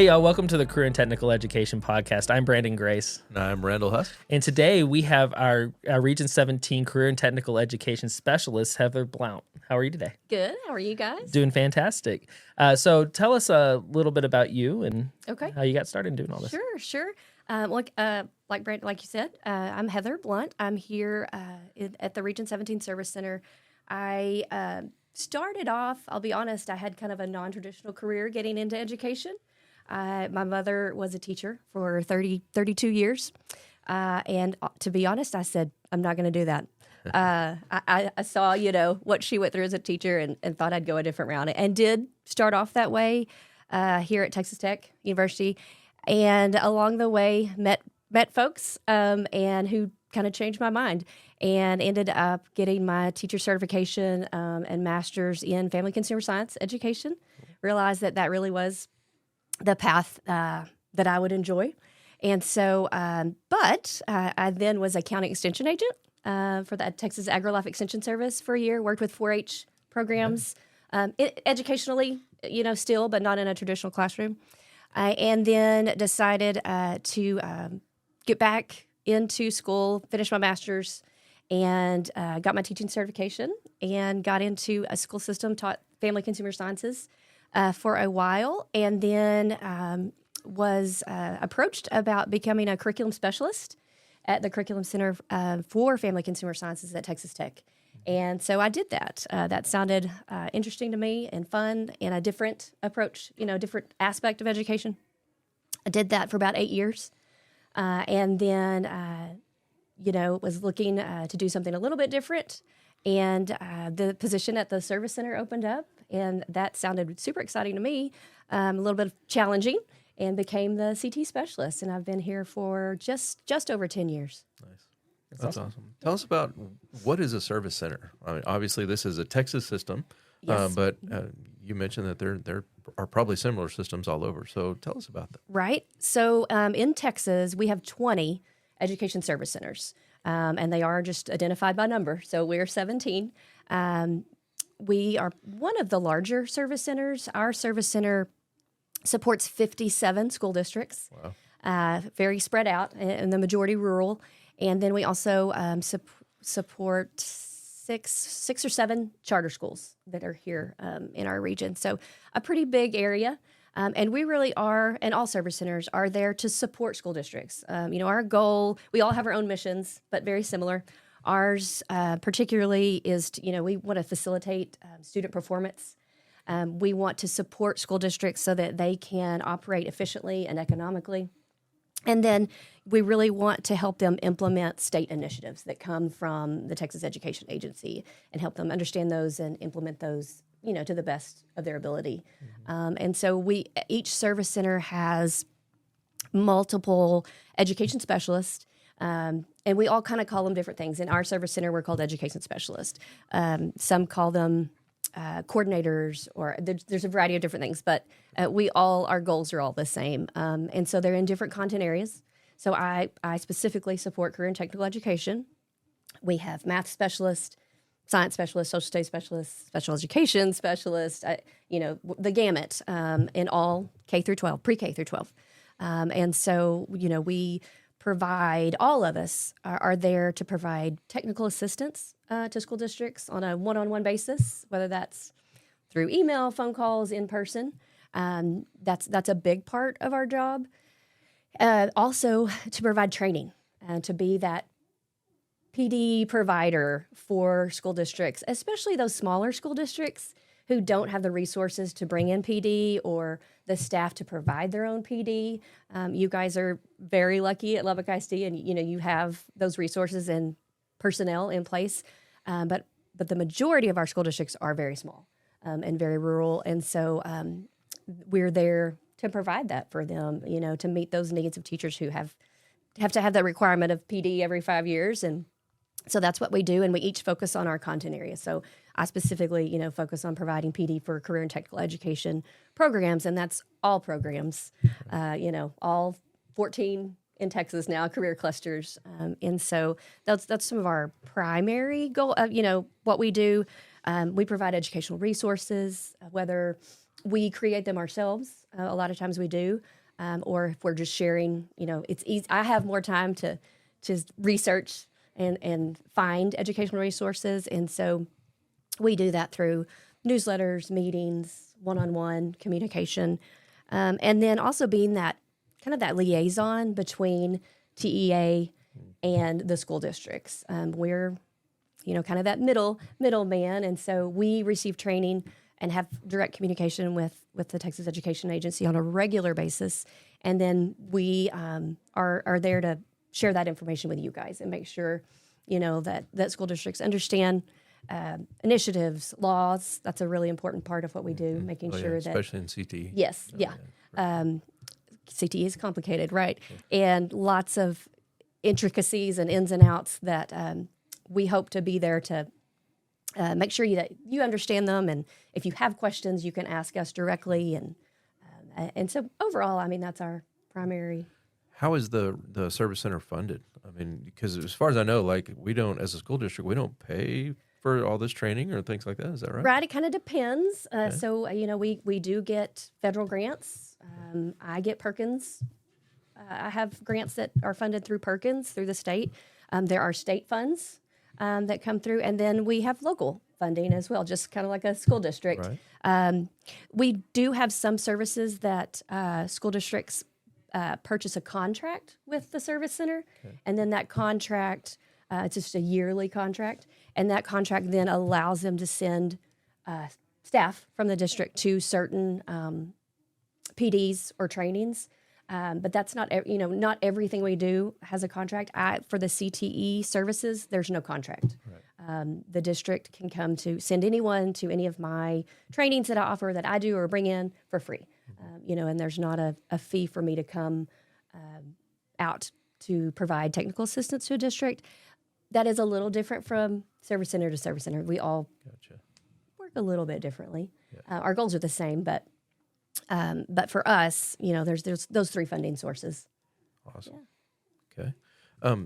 Hey, y'all, welcome to the Career and Technical Education Podcast. I'm Brandon Grace. And I'm Randall Husk. And today we have our Region 17 Career and Technical Education Specialist, Heather Blount. How are you today? Good. How are you guys? Doing fantastic. So tell us a little bit about you and how you got started doing all this. Sure. Like Brandon, like you said, I'm Heather Blount. I'm here at the Region 17 Service Center. I started off, I'll be honest, I had kind of a non-traditional career getting into education. My mother was a teacher for 32 years. And to be honest, I said, I'm not going to do that. I saw, what she went through as a teacher and thought I'd go a different route, and did start off that way here at Texas Tech University. And along the way, met folks and who kind of changed my mind, and ended up getting my teacher certification and master's in family consumer science education. Realized that really was the path that I would enjoy. And so, but I then was a county extension agent for the Texas AgriLife Extension Service for a year, worked with 4-H programs, educationally, still, but not in a traditional classroom. And then decided to get back into school, finish my master's, and got my teaching certification, and got into a school system, taught family consumer sciences for a while, and then was approached about becoming a curriculum specialist at the Curriculum Center for Family Consumer Sciences at Texas Tech. And so I did that. That sounded interesting to me and fun, and a different approach, different aspect of education. I did that for about 8 years, and then, was looking to do something a little bit different. And the position at the Service Center opened up, and that sounded super exciting to me, a little bit challenging, and became the CTE Specialist. And I've been here for just over 10 years. Nice. That's awesome. Tell us about, what is a Service Center? I mean, obviously, this is a Texas system, Yes. but you mentioned that there are probably similar systems all over. So tell us about that. Right. So in Texas, we have 20 education service centers, and they are just identified by number. So we're 17. We are one of the larger service centers. Our service center supports 57 school districts, very spread out, and the majority rural. And then we also support six or seven charter schools that are here in our region. So a pretty big area. And we really are, and all service centers are there to support school districts. Our goal, we all have our own missions, but very similar. Ours particularly is, we want to facilitate student performance. We want to support school districts so that they can operate efficiently and economically. And then we really want to help them implement state initiatives that come from the Texas Education Agency, and help them understand those and implement those, to the best of their ability. And so each service center has multiple education specialists, and we all kind of call them different things. In our service center, we're called education specialists. Some call them coordinators, or there's a variety of different things, but our goals are all the same. And so they're in different content areas. So I specifically support career and technical education. We have math specialists, science specialists, social studies specialists, special education specialists, the gamut in all K through 12, pre-K through 12. And so, we provide, all of us are there to provide technical assistance to school districts on a one-on-one basis, whether that's through email, phone calls, in person. That's a big part of our job. Also, to provide training and to be that PD provider for school districts, especially those smaller school districts who don't have the resources to bring in PD or the staff to provide their own PD. You guys are very lucky at Lubbock ISD, and you have those resources and personnel in place. But the majority of our school districts are very small and very rural, and so we're there to provide that for them. To meet those needs of teachers who have to have that requirement of PD every 5 years, and so that's what we do, and we each focus on our content area. So I specifically, focus on providing PD for career and technical education programs, and that's all programs, all 14 in Texas now, career clusters. And so that's some of our primary goal, what we do. We provide educational resources, whether We create them ourselves. A lot of times we do, or if we're just sharing, it's easy. I have more time to research and find educational resources, and so we do that through newsletters, meetings, one-on-one communication, and then also being that kind of that liaison between TEA and the school districts. We're kind of that middleman, and so we receive training and have direct communication with the Texas Education Agency on a regular basis, and then we are there to share that information with you guys and make sure that school districts understand initiatives, laws. That's a really important part of what we do, making sure that especially in CTE. Yes, yeah. CTE is complicated, right? And lots of intricacies and ins and outs that we hope to be there to make sure that you understand them. And if you have questions, you can ask us directly. And so overall, I mean, that's our primary. How is the service center funded? I mean, because as far as I know, like we don't, as a school district, we don't pay for all this training or things like that. Is that right? Right. It kind of depends. So, we do get federal grants. I get Perkins. I have grants that are funded through Perkins, through the state. There are state funds that come through, and then we have local funding as well, just kind of like a school district. Right. We do have some services that school districts purchase a contract with the service center, and then that contract, it's just a yearly contract, and that contract then allows them to send staff from the district to certain PDs or trainings. But that's not, not everything we do has a contract. For the CTE services, there's no contract. Right. The district can send anyone to any of my trainings that I offer, that I do or bring in for free. And there's not a fee for me to come out to provide technical assistance to a district. That is a little different from service center to service center. We all work a little bit differently. Yeah. Our goals are the same, but for us, there's those three funding sources. Awesome. Yeah. Okay.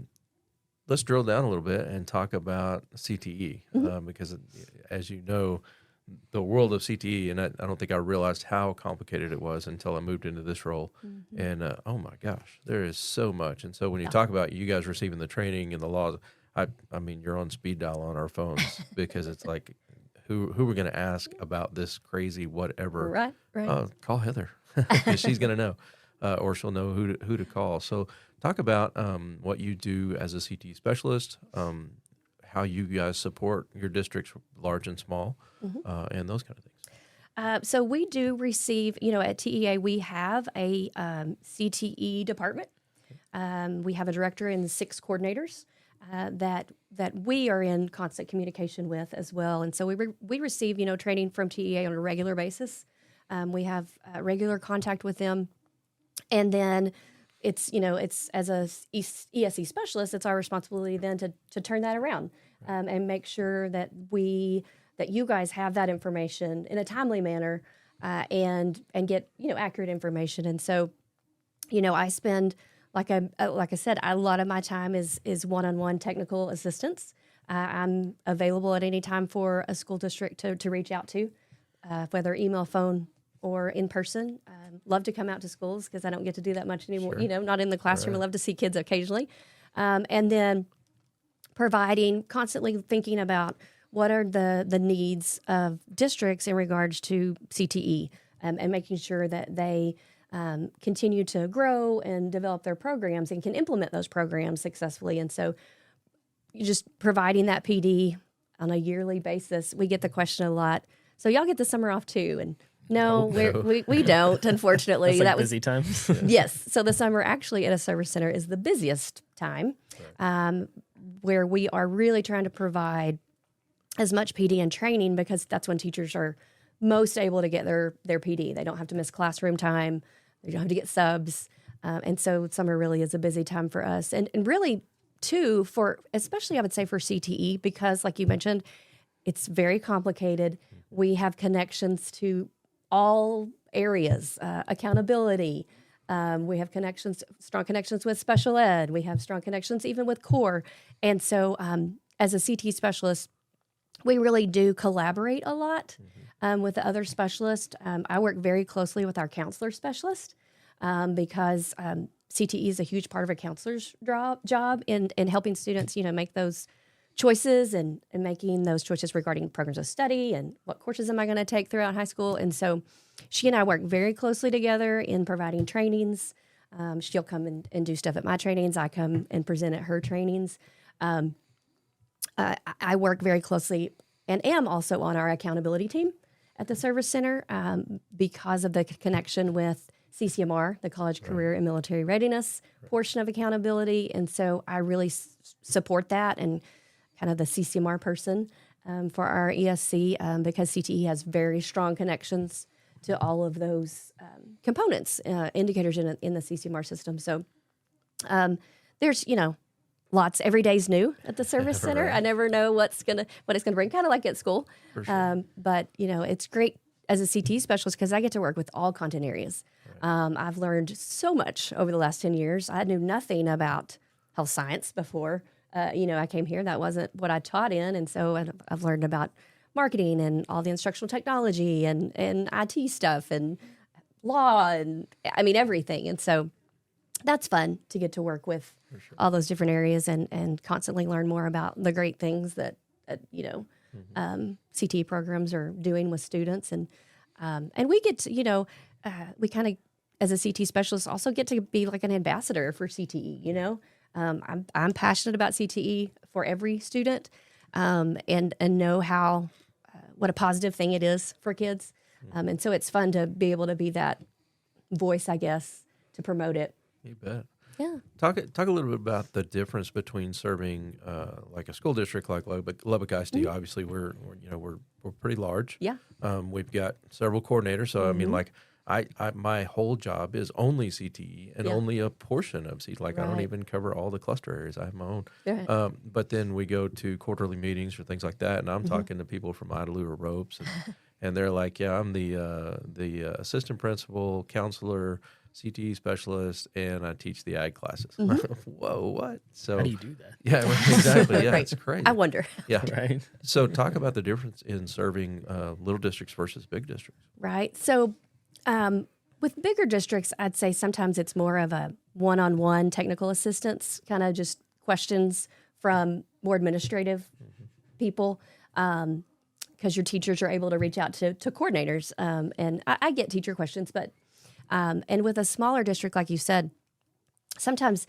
Let's drill down a little bit and talk about CTE, because as you know, the world of CTE, and I don't think I realized how complicated it was until I moved into this role. Mm-hmm. And oh my gosh, there is so much. And so when you talk about you guys receiving the training and the laws, I mean, you're on speed dial on our phones because it's like, who we're going to ask about this crazy whatever. Right. Call Heather. She's going to know, or she'll know who to call. So talk about what you do as a CTE specialist, how you guys support your districts, large and small, and those kind of things. So we do receive, at TEA, we have a CTE department. We have a director and 6 coordinators that we are in constant communication with as well. And so we receive, training from TEA on a regular basis. We have regular contact with them. And then it's as a ESE specialist, it's our responsibility then to turn that around and make sure that you guys have that information in a timely manner and get, accurate information. And so, I spend, like I said, a lot of my time is one-on-one technical assistance. I'm available at any time for a school district to reach out to, whether email, phone, or in person. Love to come out to schools because I don't get to do that much anymore. Sure. Not in the classroom. Right. I love to see kids occasionally. And then constantly thinking about what are the needs of districts in regards to CTE, and making sure that they continue to grow and develop their programs and can implement those programs successfully. And so just providing that PD on a yearly basis. We get the question a lot. So y'all get the summer off too? And no, we don't, unfortunately. That's like busy times. Yes. So the summer actually at a service center is the busiest time, where we are really trying to provide as much PD and training, because that's when teachers are most able to get their PD. They don't have to miss classroom time. They don't have to get subs. And so summer really is a busy time for us. And really, too, especially I would say for CTE, because like you mentioned, it's very complicated. We have connections to all areas, accountability. We have strong connections with special ed. We have strong connections even with core. And so as a CTE specialist, we really do collaborate a lot with the other specialists. I work very closely with our counselor specialist because CTE is a huge part of a counselor's job in helping students, make those choices and making those choices regarding programs of study and what courses am I going to take throughout high school. And so she and I work very closely together in providing trainings. She'll come and do stuff at my trainings. I come and present at her trainings. I work very closely and am also on our accountability team at the Service Center because of the connection with CCMR, the College Career and Military Readiness portion of accountability. And so I really support that and kind of the CCMR person for our ESC because CTE has very strong connections to all of those components, indicators in the CCMR system. So there's, lots. Every day's new at the Service Center. I never know what it's gonna bring. Kind of like at school, For sure. but it's great as a CTE specialist because I get to work with all content areas. I've learned so much over the last 10 years. I knew nothing about health science before. I came here. That wasn't what I taught in, and so I've learned about marketing and all the instructional technology and IT stuff and law and everything. And so that's fun to get to work with all those different areas and constantly learn more about the great things that CTE programs are doing with students. And we get to, we kind of, as a CTE specialist, also get to be like an ambassador for CTE, I'm passionate about CTE for every student and know how, what a positive thing it is for kids. And so it's fun to be able to be that voice, I guess, to promote it. You bet. Yeah. Talk a little bit about the difference between serving like a school district like Lubbock ISD. Obviously, we're pretty large. Yeah. We've got several coordinators. So I mean, like I my whole job is only CTE and only a portion of CTE. Like I don't even cover all the cluster areas. I have my own. Right. But then we go to quarterly meetings or things like that, and I'm talking to people from Idalou or Ropes, and they're like, "Yeah, I'm the assistant principal, counselor, CTE specialist, and I teach the ag classes." Whoa, what? So How do you do that? yeah, exactly. Yeah, Right. it's crazy. I wonder. Yeah. Right. So talk about the difference in serving little districts versus big districts. Right. So with bigger districts, I'd say sometimes it's more of a one-on-one technical assistance, kind of just questions from more administrative people, because your teachers are able to reach out to coordinators. And I get teacher questions, but and with a smaller district, like you said, sometimes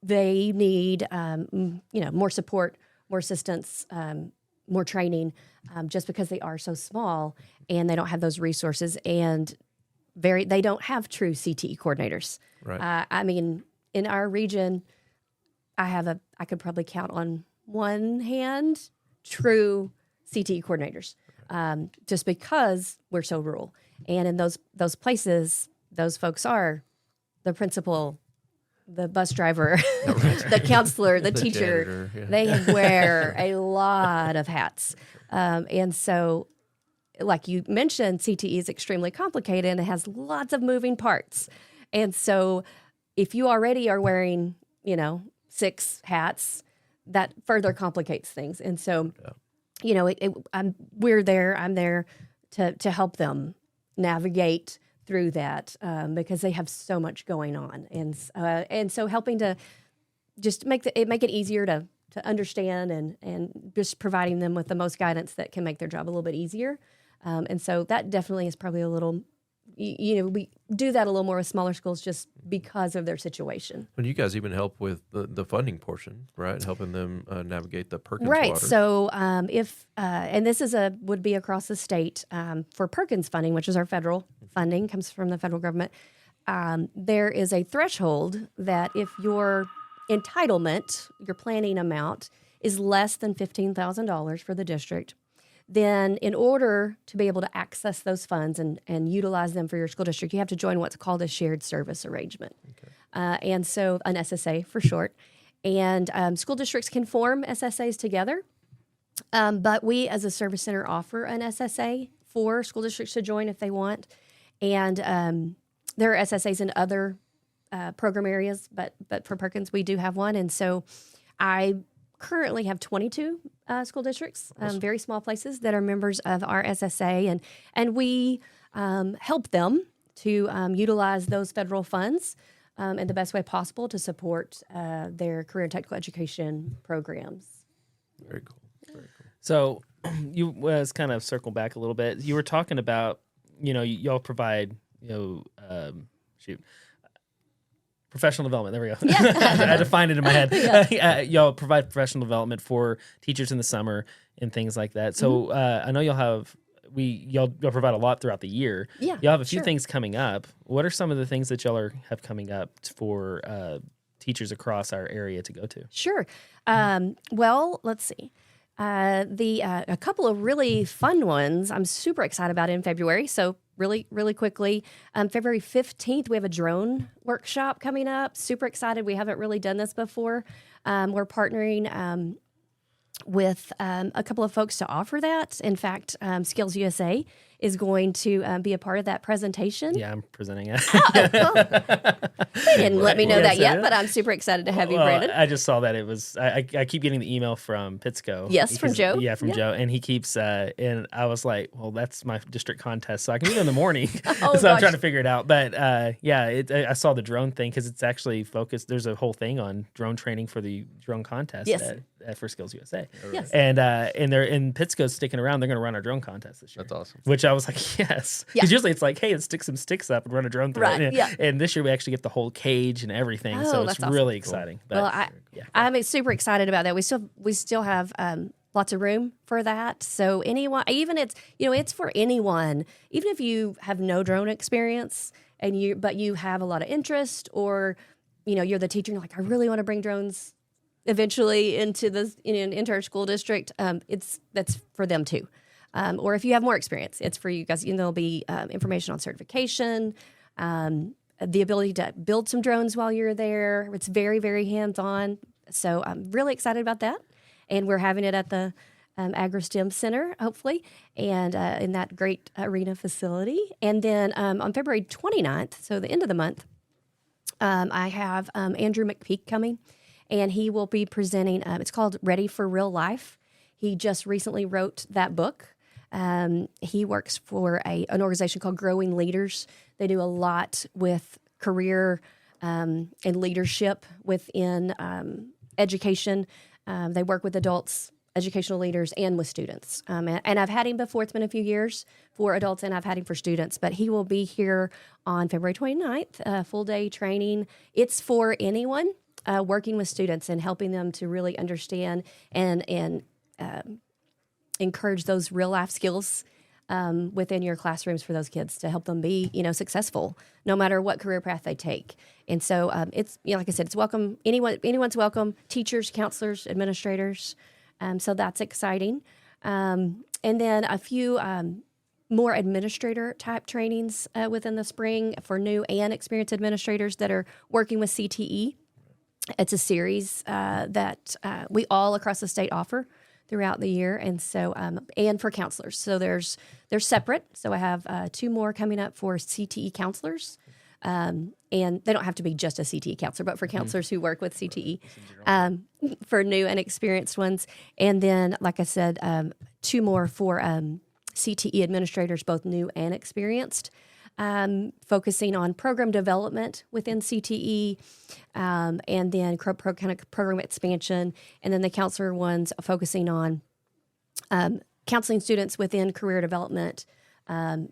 they need more support, more assistance, more training, just because they are so small and they don't have those resources and they don't have true CTE coordinators. Right. In our region, I could probably count on one hand true CTE coordinators, just because we're so rural. And in those places, those folks are the principal, the bus driver, the counselor, the teacher. Janitor, yeah. They wear a lot of hats. And so, like you mentioned, CTE is extremely complicated and it has lots of moving parts. And so if you already are wearing, 6 hats, that further complicates things. And so, I'm there to help them navigate through that because they have so much going on. And so helping to just make it easier to understand and just providing them with the most guidance that can make their job a little bit easier. And so that definitely is probably a little, we do that a little more with smaller schools just because of their situation. But you guys even help with the funding portion, right? Helping them navigate the Perkins Right. waters. So if and this would be across the state for Perkins funding, which is our federal funding, comes from the federal government. There is a threshold that if your entitlement, your planning amount, is less than $15,000 for the district, then in order to be able to access those funds and utilize them for your school district, you have to join what's called a shared service arrangement. Okay. And so an SSA for short. And school districts can form SSAs together, but we as a service center offer an SSA for school districts to join if they want. And there are SSAs in other program areas, but for Perkins, we do have one. And so I currently have 22 school districts, very small places that are members of our SSA, and we help them to utilize those federal funds in the best way possible to support their career and technical education programs. Very cool. Very cool. So you was kind of circle back a little bit. You were talking about, y'all provide, professional development. There we go. Yeah. I had to find it in my head. Y'all provide professional development for teachers in the summer and things like that. So I know y'all provide a lot throughout the year. Yeah, y'all have a few sure. things coming up. What are some of the things that y'all have coming up for teachers across our area to go to? Sure. Well, let's see. A couple of really fun ones I'm super excited about in February. So really, really quickly, February 15th, we have a drone workshop coming up. Super excited. We haven't really done this before. We're partnering with a couple of folks to offer that. In fact, Skills USA is going to be a part of that presentation. Yeah, I'm presenting it. They didn't let me know Yes, that yet, it is. but I'm super excited to have you, Well, Brandon. I just saw that it was. I keep getting the email from Pittsco. Yes, from Joe. Yeah, from Yeah. Joe, and he keeps. And I was like, well, that's my district contest, so I can do it in the morning. Oh, so I'm gosh. trying to figure it out. But I saw the drone thing because it's actually focused. There's a whole thing on drone training for the drone contest. Yes. For Skills USA. Yes. And they're in Pittsco's sticking around. They're going to run our drone contest this year. That's awesome. Which I was like, yes. Yeah. Because usually it's like, hey, let's stick some sticks up and run a drone through Right, it. yeah. And this year we actually get the whole cage and everything. Oh, So it's that's awesome. really exciting. But, Well, I'm super excited about that. We still have lots of room for that. So anyone, even it's for anyone, even if you have no drone experience but you have a lot of interest, or you're the teacher and you're like, I really want to bring drones eventually into this into our school district. That's for them too. Or if you have more experience, it's for you guys. There'll be information on certification. The ability to build some drones while you're there. It's very, very hands-on. So I'm really excited about that. And we're having it at the Agri-STEM Center, hopefully, and in that great arena facility. And then on February 29th, so the end of the month, I have Andrew McPeak coming, and he will be presenting. It's called Ready for Real Life. He just recently wrote that book. He works for an organization called Growing Leaders. They do a lot with career and leadership within education. They work with adults, educational leaders, and with students. And I've had him before. It's been a few years for adults, and I've had him for students. But he will be here on February 29th, full-day training. It's for anyone working with students and helping them to really understand and encourage those real-life skills within your classrooms for those kids to help them be, successful no matter what career path they take. And so it's, like I said, it's welcome. Anyone's welcome. Teachers, counselors, administrators. So that's exciting. And then a few more administrator type trainings within the spring for new and experienced administrators that are working with CTE. It's a series that we all across the state offer throughout the year, and so and for counselors. So they're separate. So I have 2 more coming up for CTE counselors, and they don't have to be just a CTE counselor, but for counselors who work with CTE, for new and experienced ones. And then, like I said, 2 more for CTE administrators, both new and experienced, focusing on program development within CTE, and then kind of program expansion, and then the counselor ones focusing on counseling students within career development,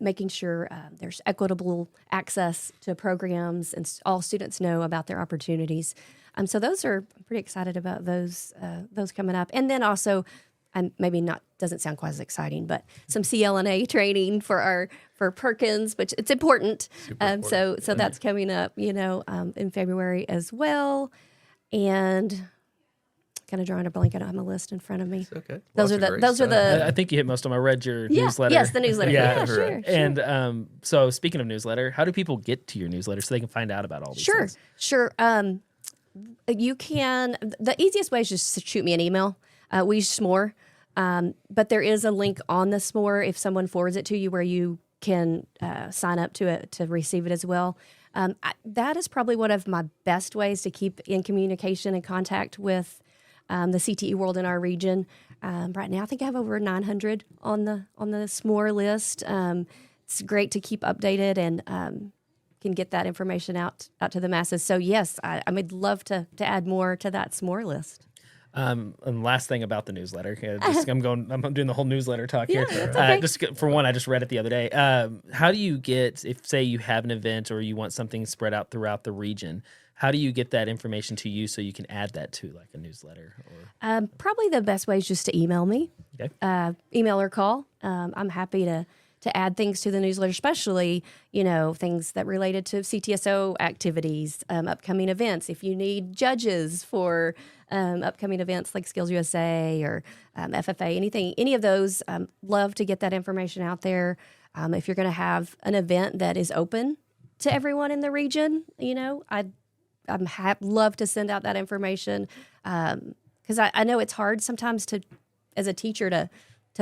making sure there's equitable access to programs and all students know about their opportunities. So those I'm pretty excited about those coming up. And then also, maybe not, doesn't sound quite as exciting, but some CLNA training for Perkins, which it's important. So that's coming up, in February as well. And kind of drawing a blank. I don't have my list in front of me. It's okay. Those are the. I think you hit most of them. I read your newsletter. Yes, the newsletter. Yeah, sure. And so speaking of newsletter, how do people get to your newsletter so they can find out about all these things? Sure. You can. The easiest way is just to shoot me an email. We use S'more, but there is a link on the S'more if someone forwards it to you where you can sign up to it to receive it as well. That is probably one of my best ways to keep in communication and contact with the CTE world in our region. Right now, I think I have over 900 on the SMORE list. It's great to keep updated and can get that information out to the masses. So yes, I would love to add more to that SMORE list. And last thing about the newsletter, I'm doing the whole newsletter talk here. That's okay. Just for one, I just read it the other day. How do you get, if say you have an event or you want something spread out throughout the region, how do you get that information to you so you can add that to like a newsletter? Or Probably the best way is just to email me, okay. Email or call. I'm happy to add things to the newsletter, especially, things that related to CTSO activities, upcoming events. If you need judges for upcoming events like Skills USA or FFA, any of those, love to get that information out there. If you're going to have an event that is open to everyone in the region, I'm love to send out that information because I know it's hard sometimes as a teacher to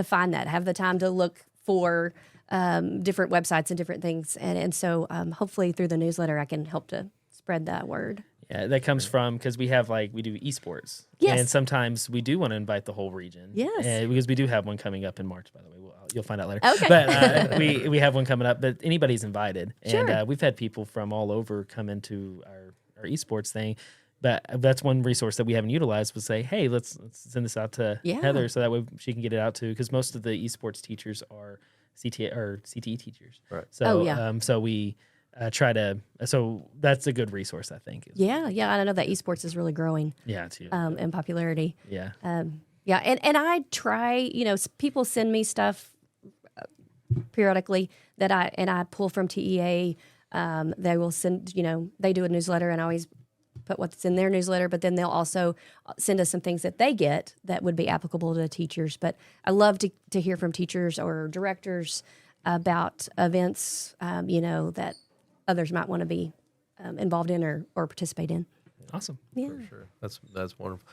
find that, have the time to look for different websites and different things. And so hopefully through the newsletter, I can help to spread that word. Yeah, that comes from because we do esports. Yes. And sometimes we do want to invite the whole region. Yes. Because we do have one coming up in March, by the way. You'll find out later. Okay. But we have one coming up, but anybody's invited. Sure. And we've had people from all over come into our esports thing. But that's one resource that we haven't utilized was say, hey, let's send this out to Heather so that way she can get it out to, because most of the esports teachers are CTE teachers. Right. So, so we try to, so that's a good resource, I think. Yeah. I know that esports is really growing. Yeah, it's huge. In popularity. Yeah. And I try, people send me stuff periodically that I pull from TEA. They will send, they do a newsletter and I always put what's in their newsletter, but then they'll also send us some things that they get that would be applicable to teachers. But I love to hear from teachers or directors about events, that others might want to be involved in or participate in. Awesome. Yeah. For sure. That's wonderful.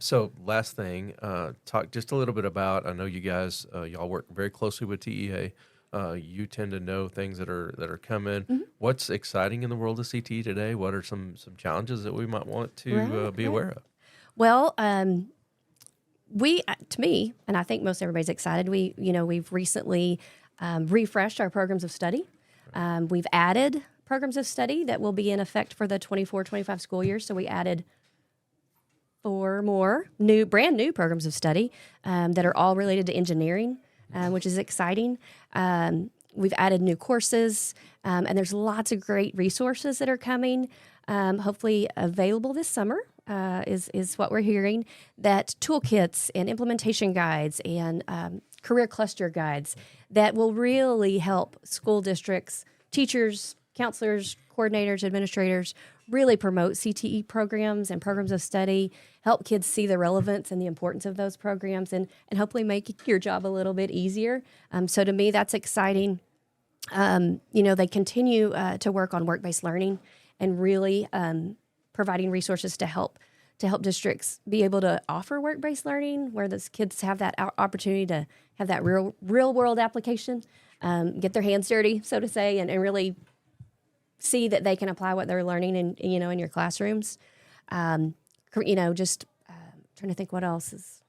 So last thing, talk just a little bit about, I know you guys, y'all work very closely with TEA. You tend to know things that are coming. Mm-hmm. What's exciting in the world of CTE today? What are some challenges that we might want to be aware of? Well, to me, and I think most everybody's excited. We've recently refreshed our programs of study. We've added programs of study that will be in effect for the 24-25 school year. So we added 4 more brand new programs of study that are all related to engineering, which is exciting. We've added new courses, and there's lots of great resources that are coming, hopefully available this summer, is what we're hearing, that toolkits and implementation guides and career cluster guides that will really help school districts, teachers, counselors, coordinators, administrators really promote CTE programs and programs of study, help kids see the relevance and the importance of those programs, and hopefully make your job a little bit easier. So to me, that's exciting. They continue to work on work-based learning and really providing resources to help districts be able to offer work-based learning where those kids have that opportunity to have that real-world application, get their hands dirty, so to say, and really see that they can apply what they're learning in your classrooms. Just trying to think what else is.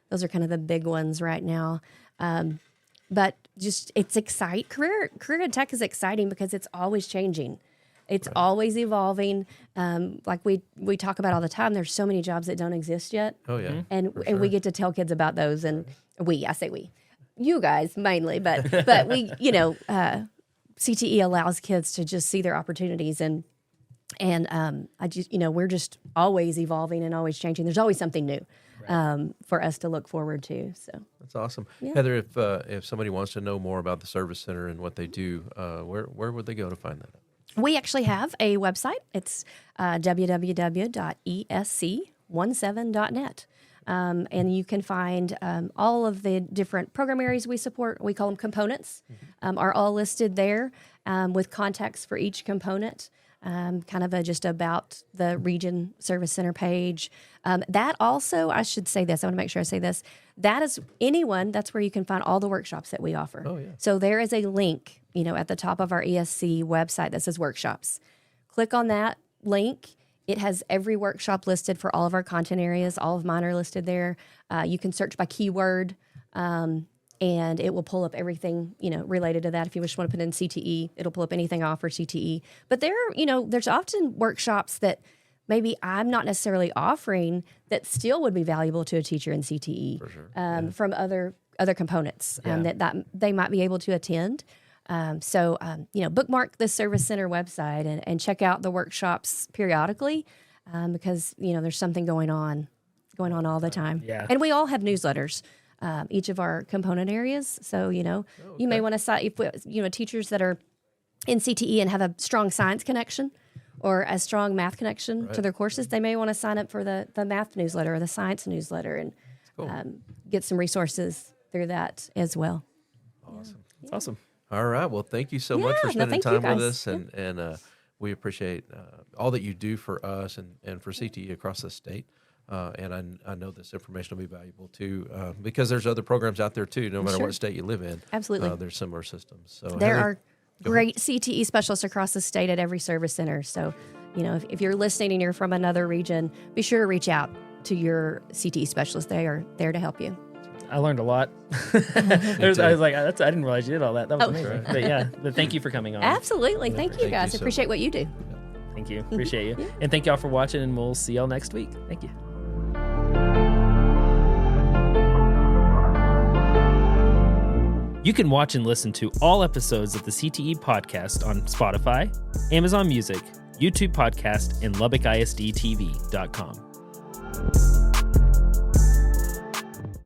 Those are kind of the big ones right now. But just it's exciting. Career in tech is exciting because it's always changing. It's always evolving. Like we talk about all the time. There's so many jobs that don't exist yet. Oh yeah, and we get to tell kids about those. And I say we, you guys mainly, but we, CTE allows kids to just see their opportunities and we're just always evolving and always changing. There's always something new for us to look forward to. So that's awesome. Yeah. Heather, if somebody wants to know more about the Service Center and what they do, where would they go to find that? We actually have a website. It's www.esc17.net. And you can find all of the different program areas we support. We call them components, are all listed there with contacts for each component, kind of just about the region Service Center page. That also, I should say this, I want to make sure I say this, that is that's where you can find all the workshops that we offer. Oh, yeah. So there is a link, at the top of our ESC website that says workshops. Click on that link. It has every workshop listed for all of our content areas. All of mine are listed there. You can search by keyword, and it will pull up everything, related to that. If you just want to put in CTE, it'll pull up anything off for CTE. But there's often workshops that maybe I'm not necessarily offering that still would be valuable to a teacher in CTE For sure. from other components that they might be able to attend. Bookmark the Service Center website and check out the workshops periodically because, there's something going on all the time. Yeah. And we all have newsletters, each of our component areas. So, you may want to cite, teachers that are in CTE and have a strong science connection or a strong math connection to their courses, they may want to sign up for the math newsletter or the science newsletter and get some resources through that as well. Awesome. It's awesome. All right. Well, thank you so much for spending time with us, and we appreciate all that you do for us and for CTE across the state. And I know this information will be valuable too, because there's other programs out there too. No matter what state you live in, absolutely, there's similar systems. So there are great CTE specialists across the state at every service center. So, if you're listening and you're from another region, be sure to reach out to your CTE specialist. They are there to help you. I learned a lot. I was like, I didn't realize you did all that. That was amazing. Right. But thank you for coming on. Absolutely. Thank you, guys. Appreciate what you do. Thank you. Appreciate you. And thank y'all for watching, and we'll see y'all next week. Thank you. You can watch and listen to all episodes of the CTE podcast on Spotify, Amazon Music, YouTube Podcast, and LubbockISDTV.com.